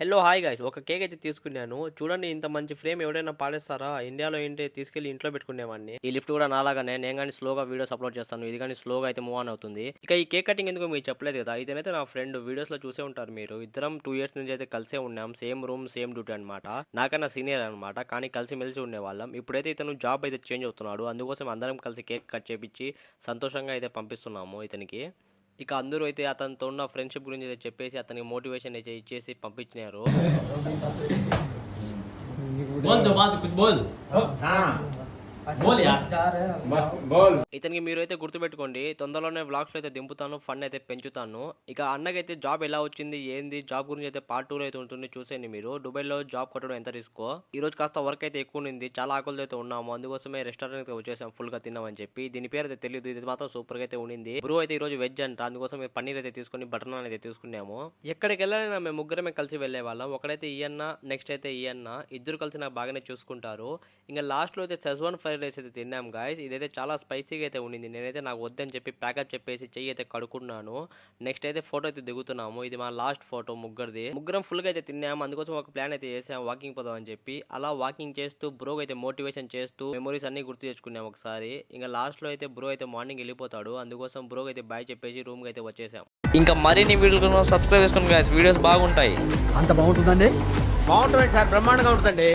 Hello hi guys ఒక cake అయితే తీసుకున్నాను. చూడండి ఇంత మంచి ఫ్రేమ్ ఎవరైనా పాడేస్తారా? ఇండియాలో ఏంటి తీసుకెళ్లి ఇంట్లో పెట్టుకునేవాడిని. ఈ లిఫ్ట్ కూడా నాలాగానే నేను కానీ స్లోగా వీడియోస్ అప్లోడ్ చేస్తాను. ఇది కానీ స్లోగా అయితే మూవ్ ఆన్ అవుతుంది. ఇక ఈ కేక్ కటింగ్ ఎందుకు మీకు చెప్పలేదు కదా. ఇదైతే నా ఫ్రెండ్ వీడియోస్ లో చూసే ఉంటారు మీరు. ఇద్దరం 2 years నుంచి అయితే కలిసే ఉన్నాం. సేమ్ రూమ్ సేమ్ డ్యూటీ అనమాట. నాకన్నా సీనియర్ అనమాట. కానీ కలిసి మెలిసి ఉండేవాళ్ళం. ఇప్పుడైతే ఇతను జాబ్ అయితే చేంజ్ అవుతున్నాడు. అందుకోసం అందరం కలిసి కేక్ కట్ చేపించి సంతోషంగా అయితే పంపిస్తున్నాము ఇతనికి. ఇక అందరూ అయితే అతనితో ఉన్న ఫ్రెండ్షిప్ గురించి అయితే చెప్పేసి అతనికి మోటివేషన్ అయితే ఇచ్చేసి పంపించినారు. बोल दो बात कुछ बोल बोल यार बस बोल। ఇతనికి మీరు అయితే గుర్తుపెట్టుకోండి, తొందరలోనే వ్లాగ్స్ అయితే దింపుతాను, ఫన్ అయితే పెంచుతాను. ఇక అన్నకైతే జాబ్ ఎలా వచ్చింది ఏంది జాబ్ గురించి అయితే పార్ట్ 2 అయితే ఉంటుంది, చూసేయండి మీరు. దుబాయ్లో జాబ్ కొట్టడం ఎంత రిస్కో. ఈ రోజు కాస్త వర్క్ అయితే ఎక్కువ ఉంది, చాలా ఆకులతో అయితే ఉన్నాము. అందుకోసమే రెస్టారెంట్ అయితే వచ్చేసాం ఫుల్ గా తిన్నామని చెప్పి. దీని పేరు అయితే తెలియదు, ఇది మాత్రం సూపర్ గా అయితే ఉండింది. బ్రో అయితే ఈ రోజు వెజ్ అంట, అందుకోసం పన్నీర్ అయితే తీసుకొని బటర్ నాన్ అయితే తీసుకున్నాము. ఎక్కడికి వెళ్ళాలన్నా మేము ముగ్గురమే కలిసి వెళ్ళే వాళ్ళం. ఒకడైతే ఈయన్న, నెక్స్ట్ అయితే ఈయన్న, ఇద్దరు కలిసి నాకు బాగానే చూసుకుంటారు. ఇంకా లాస్ట్ లో అయితే సెజ్వాన్ ఫ్రైడ్ రైస్ అయితే తిన్నాం గాయస్. ఇదైతే చాలా స్పైసీగా అయితే ఉండింది. నేనైతే నాకు వద్దని చెప్పి ప్యాకప్ చెప్పేసి చెయ్యి అయితే కడుక్కున్నాను. నెక్స్ట్ అయితే ఫోటో అయితే దిగుతున్నాము. ఇది మా లాస్ట్ ఫోటో ముగ్గురం ఫుల్ గా అయితే తిన్నాము. అందుకోసం ఒక ప్లాన్ అయితే చేసాం, వాకింగ్ పోదాం అని చెప్పి. అలా వాకింగ్ చేస్తూ బ్రో అయితే మోటివేషన్ చేస్తూ మెమరీస్ అన్ని గుర్తు తెచ్చుకున్నాం ఒకసారి. ఇంకా లాస్ట్ లో అయితే బ్రో అయితే మార్నింగ్ వెళ్ళిపోతాడు. అందుకోసం బ్రో అయితే బాయ్ చెప్పేసి రూమ్ అయితే వచ్చేసాం. ఇంకా మరిన్ని వీడియోలు సబ్స్క్రైబ్ చేసుకోండి గాయస్, వీడియోస్ బాగుంటాయి. అంత బాగుంటుందండి. బాగుంటుంది సార్, బ్రహ్మాండంగా ఉంటుందండి.